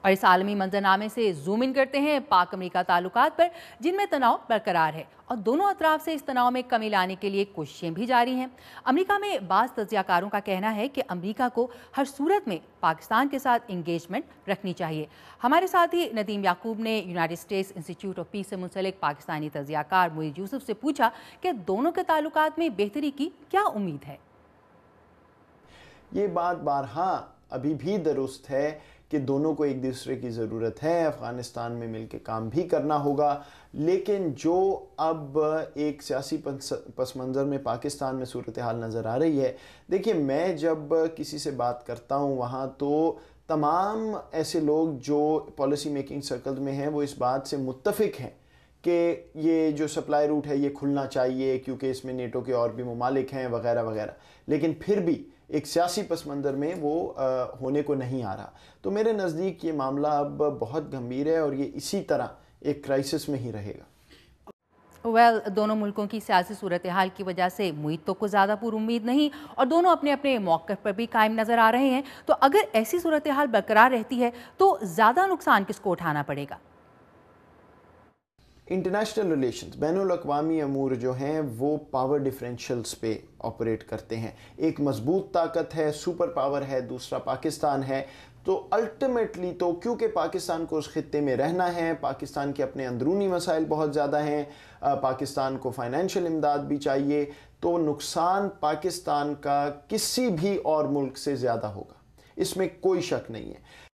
اور اس عالمی منظرنامے سے زوم ان کرتے ہیں پاک امریکہ تعلقات پر، جن میں تناؤ برقرار ہے اور دونوں اطراف سے اس تناؤ میں کمی لانے کے لیے کوششیں بھی جاری ہیں۔ امریکہ میں بعض تجزیہ کاروں کا کہنا ہے کہ امریکہ کو ہر صورت میں پاکستان کے ساتھ انگیجمنٹ رکھنی چاہیے۔ ہمارے ساتھی ندیم یعقوب نے یونائیٹڈ اسٹیٹس انسٹی ٹیوٹ آف پیس سے منسلک پاکستانی تجزیہ کار معید یوسف سے پوچھا کہ دونوں کے تعلقات میں بہتری کی کیا امید ہے۔ یہ بات بارہا ابھی بھی درست ہے کہ دونوں کو ایک دوسرے کی ضرورت ہے، افغانستان میں مل کے کام بھی کرنا ہوگا، لیکن جو اب ایک سیاسی پس منظر میں پاکستان میں صورتحال نظر آ رہی ہے، دیکھیے میں جب کسی سے بات کرتا ہوں وہاں تو تمام ایسے لوگ جو پالیسی میکنگ سرکل میں ہیں وہ اس بات سے متفق ہیں کہ یہ جو سپلائی روٹ ہے یہ کھلنا چاہیے کیونکہ اس میں نیٹو کے اور بھی ممالک ہیں وغیرہ وغیرہ، لیکن پھر بھی ایک سیاسی پس منظر میں وہ ہونے کو نہیں آ رہا۔ تو میرے نزدیک یہ معاملہ اب بہت گمبھیر ہے اور یہ اسی طرح ایک کرائسس میں ہی رہے گا۔ دونوں ملکوں کی سیاسی صورتحال کی وجہ سے معید تو کچھ زیادہ پر امید نہیں اور دونوں اپنے اپنے موقف پر بھی قائم نظر آ رہے ہیں، تو اگر ایسی صورتحال برقرار رہتی ہے تو زیادہ نقصان کس کو اٹھانا پڑے گا؟ انٹرنیشنل ریلیشنز، بین الاقوامی امور جو ہیں وہ پاور ڈیفرینشلز پہ آپریٹ کرتے ہیں۔ ایک مضبوط طاقت ہے، سپر پاور ہے، دوسرا پاکستان ہے، تو الٹیمیٹلی تو کیونکہ پاکستان کو اس خطے میں رہنا ہے، پاکستان کے اپنے اندرونی مسائل بہت زیادہ ہیں، پاکستان کو فائنینشیل امداد بھی چاہیے، تو نقصان پاکستان کا کسی بھی اور ملک سے زیادہ ہوگا، اس میں کوئی شک نہیں ہے۔